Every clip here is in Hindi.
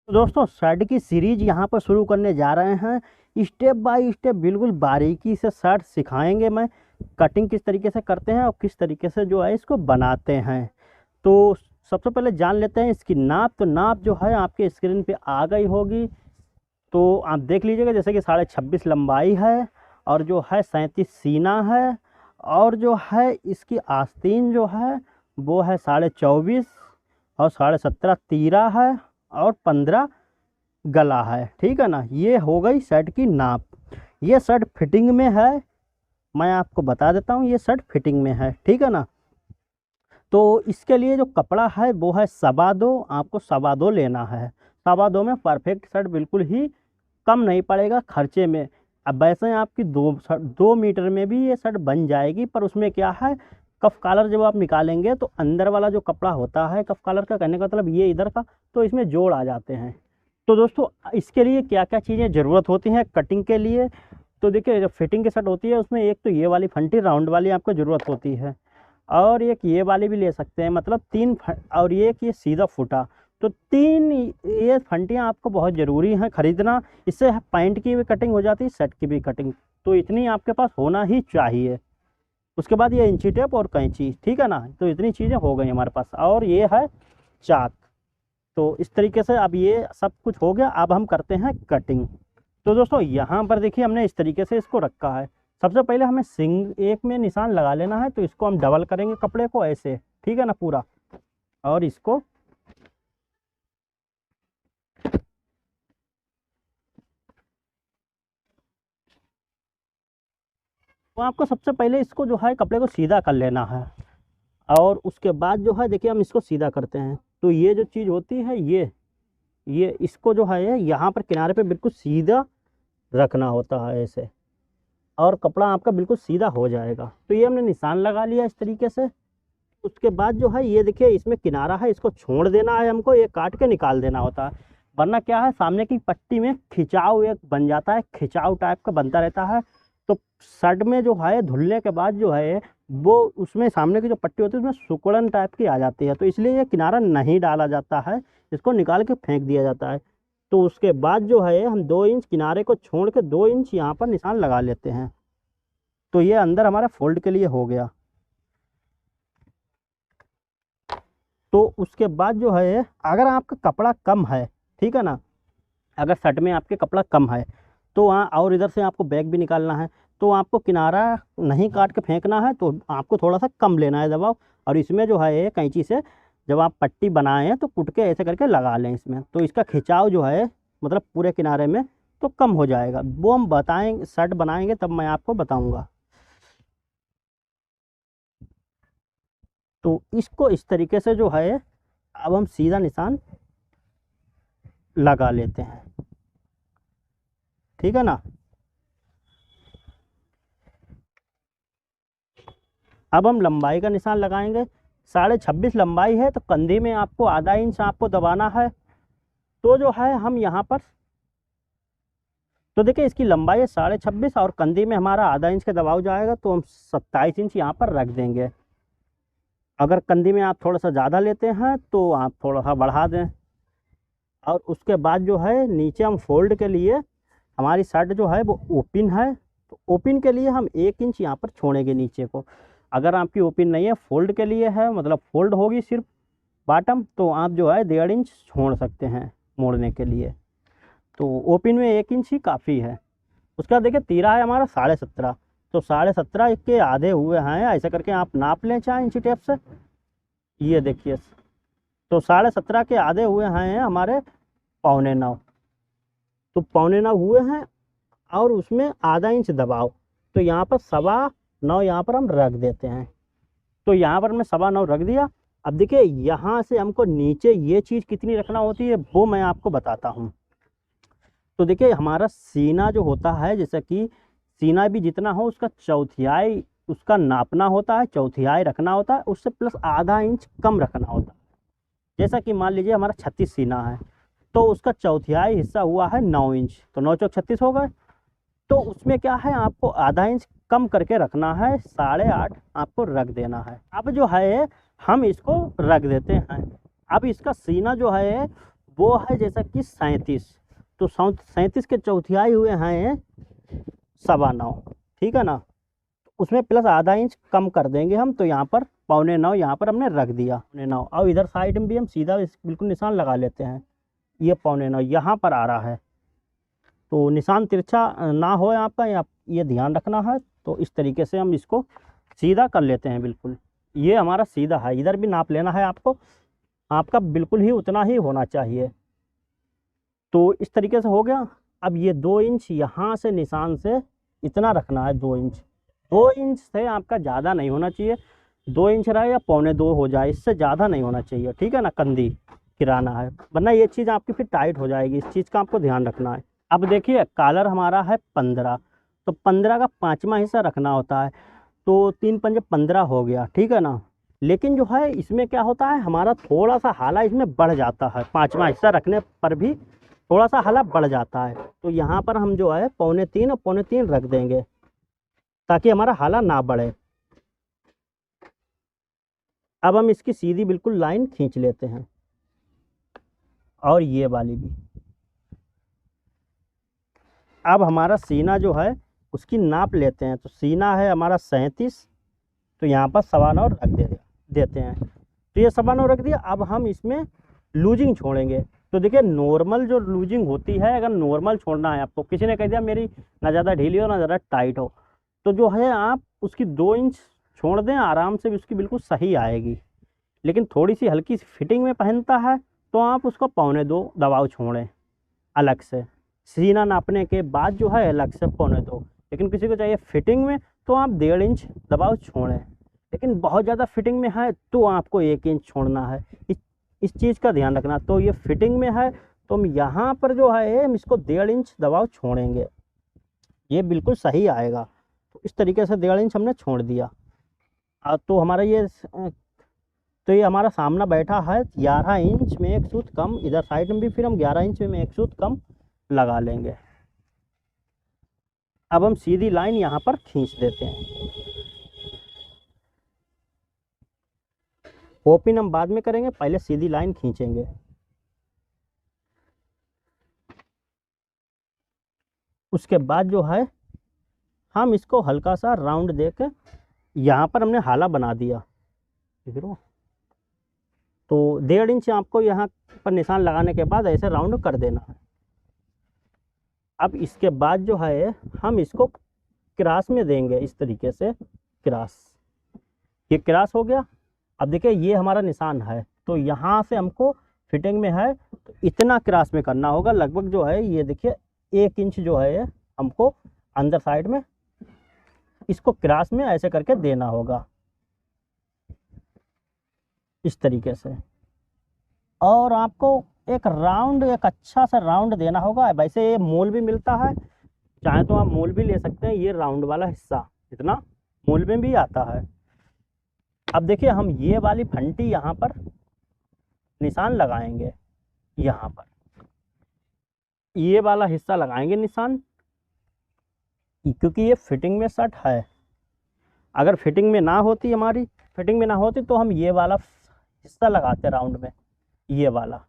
तो दोस्तों शर्ट की सीरीज यहाँ पर शुरू करने जा रहे हैं। स्टेप बाय स्टेप बिल्कुल बारीकी से शर्ट सिखाएंगे। मैं कटिंग किस तरीके से करते हैं और किस तरीके से जो है इसको बनाते हैं। तो सबसे पहले जान लेते हैं इसकी नाप। तो नाप जो है आपके स्क्रीन पे आ गई होगी, तो आप देख लीजिएगा। जैसे कि 26.5 लंबाई है और जो है 37 सीना है, और जो है इसकी आस्तीन जो है वो है 24.5 और 17.5 तीरा है और 15 गला है। ठीक है ना, ये हो गई शर्ट की नाप। ये शर्ट फिटिंग में है, मैं आपको बता देता हूँ, ये शर्ट फिटिंग में है। ठीक है ना। तो इसके लिए जो कपड़ा है वो है 2.25। आपको 2.25 लेना है। 2.25 में परफेक्ट शर्ट बिल्कुल ही कम नहीं पड़ेगा खर्चे में। अब वैसे आपकी 2 मीटर में भी ये शर्ट बन जाएगी, पर उसमें क्या है, कफ कॉलर जब आप निकालेंगे तो अंदर वाला जो कपड़ा होता है कफ कॉलर का, कहने का मतलब ये इधर का, तो इसमें जोड़ आ जाते हैं। तो दोस्तों इसके लिए क्या क्या चीज़ें ज़रूरत होती हैं कटिंग के लिए। तो देखिए, जब फिटिंग की शर्ट होती है उसमें एक तो ये वाली फंटी राउंड वाली आपको ज़रूरत होती है, और एक ये वाली भी ले सकते हैं, मतलब और एक ये सीधा फुटा। तो 3 ये फंटियाँ आपको बहुत ज़रूरी हैं खरीदना। इससे पैंट की भी कटिंग हो जाती है, शर्ट की भी कटिंग। तो इतनी आपके पास होना ही चाहिए। उसके बाद ये इंची टेप और कैंची। ठीक है ना। तो इतनी चीज़ें हो गई हमारे पास, और ये है चाक। तो इस तरीके से अब ये सब कुछ हो गया। अब हम करते हैं कटिंग। तो दोस्तों यहाँ पर देखिए, हमने इस तरीके से इसको रखा है। सबसे पहले हमें एक में निशान लगा लेना है, तो इसको हम डबल करेंगे कपड़े को ऐसे। ठीक है ना, पूरा। और इसको तो आपको सबसे पहले इसको जो है कपड़े को सीधा कर लेना है, और उसके बाद जो है देखिए हम इसको सीधा करते हैं। तो ये जो चीज़ होती है, ये इसको जो है यहाँ पर किनारे पे बिल्कुल सीधा रखना होता है ऐसे, और कपड़ा आपका बिल्कुल सीधा हो जाएगा। तो ये हमने निशान लगा लिया इस तरीके से। उसके बाद जो है ये देखिए, इसमें किनारा है, इसको छोड़ देना है हमको, ये काट के निकाल देना होता है। वरना क्या है, सामने की पट्टी में खिंचाव एक बन जाता है, खिंचाव टाइप का बनता रहता है। तो शर्ट में जो है धुलने के बाद जो है वो उसमें सामने की जो पट्टी होती है उसमें सिकुड़न टाइप की आ जाती है। तो इसलिए ये किनारा नहीं डाला जाता है, इसको निकाल के फेंक दिया जाता है। तो उसके बाद जो है हम 2 इंच किनारे को छोड़ के 2 इंच यहाँ पर निशान लगा लेते हैं। तो ये अंदर हमारा फोल्ड के लिए हो गया। तो उसके बाद जो है, अगर आपका कपड़ा कम है, ठीक है ना, अगर शर्ट में आपके कपड़ा कम है, तो वहाँ और इधर से आपको बैग भी निकालना है, तो आपको किनारा नहीं काट के फेंकना है, तो आपको थोड़ा सा कम लेना है दबाव। और इसमें जो है कैंची से जब आप पट्टी बनाएं तो कुट के ऐसे करके लगा लें इसमें, तो इसका खिंचाव जो है मतलब पूरे किनारे में तो कम हो जाएगा। वो हम बताएंगे, शर्ट बनाएंगे तब मैं आपको बताऊँगा। तो इसको इस तरीके से जो है अब हम सीधा निशान लगा लेते हैं। ठीक है ना। अब हम लंबाई का निशान लगाएंगे। 26.5 लंबाई है, तो कंधी में आपको आधा इंच आपको दबाना है। तो जो है हम यहाँ पर, तो देखिए इसकी लंबाई है 26.5 और कंधी में हमारा आधा इंच का दबाव जाएगा, तो हम 27 इंच यहाँ पर रख देंगे। अगर कंधी में आप थोड़ा सा ज़्यादा लेते हैं तो आप थोड़ा सा बढ़ा दें। और उसके बाद जो है नीचे हम फोल्ड के लिए, हमारी शर्ट जो है वो ओपन है, तो ओपन के लिए हम 1 इंच यहाँ पर छोड़ेंगे नीचे को। अगर आपकी ओपन नहीं है, फोल्ड के लिए है, मतलब फोल्ड होगी सिर्फ बॉटम, तो आप जो है 1.5 इंच छोड़ सकते हैं मोड़ने के लिए। तो ओपन में 1 इंच ही काफ़ी है। उसका देखिए तीरा है हमारा 17.5, तो 17.5 के आधे हुए हैं, ऐसा करके आप नाप लें चाहे इंची टेप से। ये देखिए, तो 17.5 के आधे हुए हैं हमारे 8.25। तो 8.25 हुए हैं, और उसमें आधा इंच दबाव, तो यहाँ पर 9.25 यहाँ पर हम रख देते हैं। तो यहाँ पर मैं 9.25 रख दिया। अब देखिए यहाँ से हमको नीचे ये चीज़ कितनी रखना होती है वो मैं आपको बताता हूँ। तो देखिए हमारा सीना जो होता है, जैसे कि सीना भी जितना हो उसका चौथाई उसका नापना होता है, चौथाई रखना होता है, उससे प्लस आधा इंच कम रखना होता है। जैसा कि मान लीजिए हमारा 36 सीना है, तो उसका चौथाई हिस्सा हुआ है 9 इंच, तो 9 चौक 36 हो गए। तो उसमें क्या है, आपको आधा इंच कम करके रखना है, 8.5 आपको रख देना है। अब जो है हम इसको रख देते हैं। अब इसका सीना जो है वो है जैसा कि 37, तो 37 के चौथाई हुए हैं 9.25, ठीक है ना। उसमें प्लस आधा इंच कम कर देंगे हम, तो यहाँ पर 8.25 यहाँ पर हमने रख दिया 8.25। और इधर साइड में भी हम सीधा बिल्कुल निशान लगा लेते हैं, ये 8.25 यहाँ पर आ रहा है। तो निशान तिरछा ना हो आपका, ये ध्यान रखना है। तो इस तरीके से हम इसको सीधा कर लेते हैं बिल्कुल। ये हमारा सीधा है, इधर भी नाप लेना है आपको, आपका बिल्कुल ही उतना ही होना चाहिए। तो इस तरीके से हो गया। अब ये 2 इंच यहाँ से निशान से इतना रखना है, 2 इंच। 2 इंच से आपका ज़्यादा नहीं होना चाहिए, 2 इंच रहे या 2.25 हो जाए, इससे ज़्यादा नहीं होना चाहिए, ठीक है ना। कंधी गिराना है, वरना ये चीज़ आपकी फिर टाइट हो जाएगी, इस चीज़ का आपको ध्यान रखना है। अब देखिए कॉलर हमारा है 15, तो 15 का 5वां हिस्सा रखना होता है, तो 3 पंजे 15 हो गया, ठीक है ना। लेकिन जो है इसमें क्या होता है, हमारा थोड़ा सा हाला इसमें बढ़ जाता है, 5वां हिस्सा रखने पर भी थोड़ा सा हाला बढ़ जाता है। तो यहाँ पर हम जो है 2.25 और 2.25 रख देंगे, ताकि हमारा हाला ना बढ़े। अब हम इसकी सीधी बिल्कुल लाइन खींच लेते हैं, और ये वाली भी। अब हमारा सीना जो है उसकी नाप लेते हैं, तो सीना है हमारा 37, तो यहाँ पर 9.25 रख देते हैं। तो ये 9.25 रख दिया। अब हम इसमें लूजिंग छोड़ेंगे। तो देखिए नॉर्मल जो लूजिंग होती है, अगर नॉर्मल छोड़ना है आपको, किसी ने कह दिया मेरी ना ज़्यादा ढीली हो ना ज़्यादा टाइट हो, तो जो है आप उसकी 2 इंच छोड़ दें, आराम से भी उसकी बिल्कुल सही आएगी। लेकिन थोड़ी सी हल्की सी फिटिंग में पहनता है, तो आप उसको 2.25 दबाव छोड़ें अलग से। सीना नापने के बाद जो है अलग से 2.25। लेकिन किसी को चाहिए फिटिंग में, तो आप 1.5 इंच दबाव छोड़ें। लेकिन बहुत ज़्यादा फिटिंग में है तो आपको 1 इंच छोड़ना है, इस चीज़ का ध्यान रखना। तो ये फिटिंग में है तो हम यहाँ पर जो है हम इसको 1.5 इंच दबाव छोड़ेंगे, ये बिल्कुल सही आएगा। तो इस तरीके से 1.5 इंच हमने छोड़ दिया। तो हमारा तो ये हमारा सामना बैठा है 11 इंच में 1 सूत कम, इधर साइड में भी फिर हम 11 इंच में 1 सूत कम लगा लेंगे। अब हम सीधी लाइन यहाँ पर खींच देते हैं। ओपन हम बाद में करेंगे, पहले सीधी लाइन खींचेंगे। उसके बाद जो है हम इसको हल्का सा राउंड देके यहाँ पर हमने हाला बना दिया, ठीक है। तो 1.5 इंच आपको यहाँ पर निशान लगाने के बाद ऐसे राउंड कर देना है। अब इसके बाद जो है हम इसको क्रास में देंगे, इस तरीके से क्रास, ये क्रास हो गया। अब देखिए ये हमारा निशान है, तो यहाँ से हमको फिटिंग में है तो इतना क्रास में करना होगा, लगभग जो है ये देखिए 1 इंच जो है हमको अंदर साइड में इसको क्रास में ऐसे करके देना होगा, इस तरीके से। और आपको एक अच्छा सा राउंड देना होगा। वैसे ये मोल भी मिलता है, चाहे तो आप मोल भी ले सकते हैं, ये राउंड वाला हिस्सा इतना मोल में भी आता है। अब देखिए हम ये वाली फंटी यहाँ पर निशान लगाएंगे, यहाँ पर ये वाला हिस्सा लगाएंगे निशान, क्योंकि ये फिटिंग में शर्ट है। अगर फिटिंग में ना होती तो हम ये वाला हिस्सा लगाते राउंड में, ये वाला।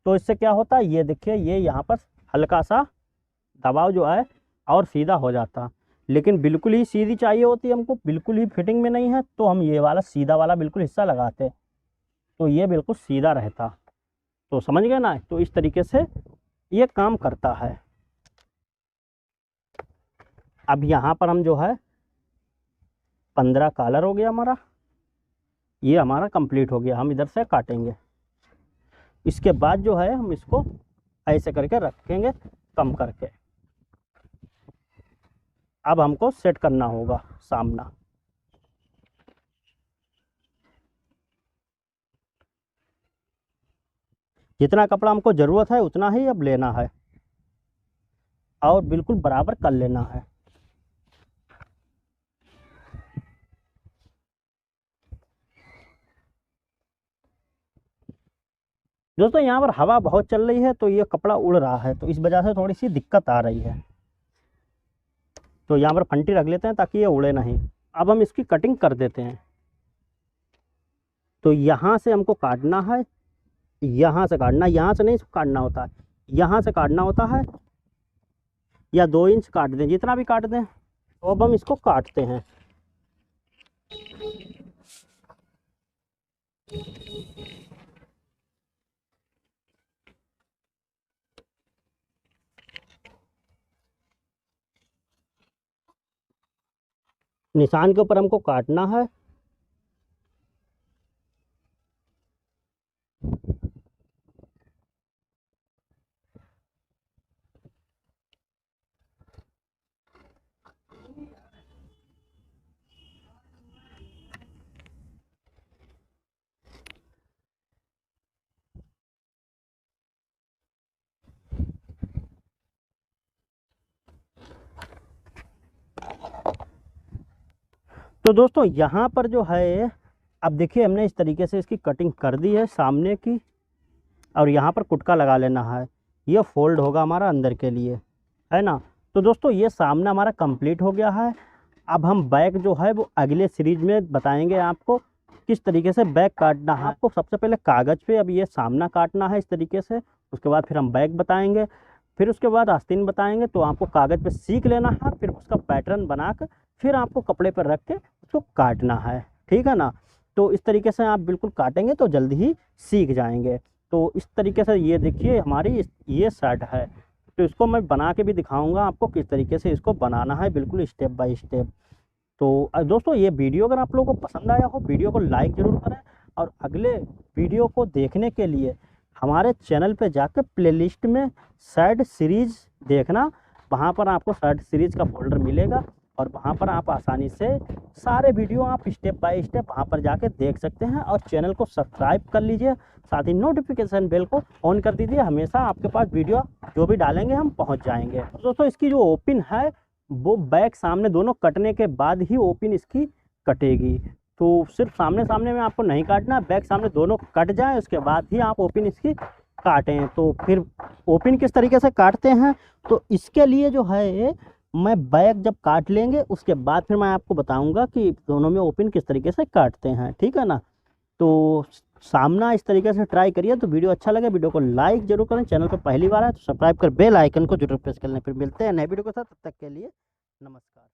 तो इससे क्या होता है, ये देखिए ये यहाँ पर हल्का सा दबाव जो है और सीधा हो जाता। लेकिन बिल्कुल ही सीधी चाहिए होती है हमको, बिल्कुल ही फिटिंग में नहीं है, तो हम ये वाला सीधा वाला बिल्कुल हिस्सा लगाते, तो ये बिल्कुल सीधा रहता। तो समझ गए ना। तो इस तरीके से ये काम करता है। अब यहाँ पर हम जो है 15 कॉलर हो गया हमारा, ये हमारा कंप्लीट हो गया। हम इधर से काटेंगे, इसके बाद जो है हम इसको ऐसे करके रखेंगे कम करके। अब हमको सेट करना होगा सामना। जितना कपड़ा हमको ज़रूरत है उतना ही अब लेना है और बिल्कुल बराबर कर लेना है। दोस्तों यहाँ पर हवा बहुत चल रही है, तो ये कपड़ा उड़ रहा है, तो इस वजह से थोड़ी सी दिक्कत आ रही है। तो यहाँ पर फंटी रख लेते हैं ताकि ये उड़े नहीं। अब हम इसकी कटिंग कर देते हैं। तो यहाँ से हमको काटना है यहाँ से काटना, यहाँ से नहीं काटना होता है, यहाँ से काटना होता है, या 2 इंच काट दें, जितना भी काट दें। तो अब हम इसको काटते हैं। निशान के ऊपर हमको काटना है। तो दोस्तों यहाँ पर जो है, अब देखिए हमने इस तरीके से इसकी कटिंग कर दी है सामने की, और यहाँ पर कुटका लगा लेना है। ये फोल्ड होगा हमारा अंदर के लिए, है ना। तो दोस्तों ये सामना हमारा कंप्लीट हो गया है। अब हम बैक जो है वो अगले सीरीज में बताएंगे आपको किस तरीके से बैक काटना है। आपको सबसे पहले कागज़ पे अब ये सामना काटना है इस तरीके से, उसके बाद फिर हम बैक बताएंगे, फिर उसके बाद आस्तीन बताएंगे। तो आपको कागज़ पे सीख लेना है, फिर उसका पैटर्न बना कर फिर आपको कपड़े पर रख के उसको काटना है, ठीक है ना। तो इस तरीके से आप बिल्कुल काटेंगे तो जल्दी ही सीख जाएंगे। तो इस तरीके से ये देखिए हमारी ये शर्ट है। तो इसको मैं बना के भी दिखाऊंगा आपको किस तरीके से इसको बनाना है, बिल्कुल स्टेप बाय स्टेप। तो दोस्तों ये वीडियो अगर आप लोगों को पसंद आया हो, वीडियो को लाइक ज़रूर करें, और अगले वीडियो को देखने के लिए हमारे चैनल पे जाकर प्लेलिस्ट में शर्ट सीरीज़ देखना। वहाँ पर आपको शर्ट सीरीज़ का फोल्डर मिलेगा, और वहाँ पर आप आसानी से सारे वीडियो आप स्टेप बाय स्टेप वहाँ पर जाके देख सकते हैं। और चैनल को सब्सक्राइब कर लीजिए, साथ ही नोटिफिकेशन बेल को ऑन कर दीजिए, हमेशा आपके पास वीडियो जो भी डालेंगे हम पहुँच जाएंगे। दोस्तों इसकी जो ओपन है वो बैक सामने दोनों कटने के बाद ही ओपन इसकी कटेगी। तो सिर्फ सामने सामने में आपको नहीं काटना, बैक सामने दोनों कट जाए उसके बाद ही आप ओपन इसकी काटें। तो फिर ओपन किस तरीके से काटते हैं, तो इसके लिए जो है मैं बैक जब काट लेंगे उसके बाद फिर मैं आपको बताऊंगा कि दोनों में ओपन किस तरीके से काटते हैं, ठीक है ना। तो सामना इस तरीके से ट्राई करिए। तो वीडियो अच्छा लगे वीडियो को लाइक जरूर करें, चैनल पर पहली बार है तो सब्सक्राइब कर बेल आइकन को जरूर प्रेस कर लें। फिर मिलते हैं नए वीडियो के साथ, तब तक के लिए नमस्कार।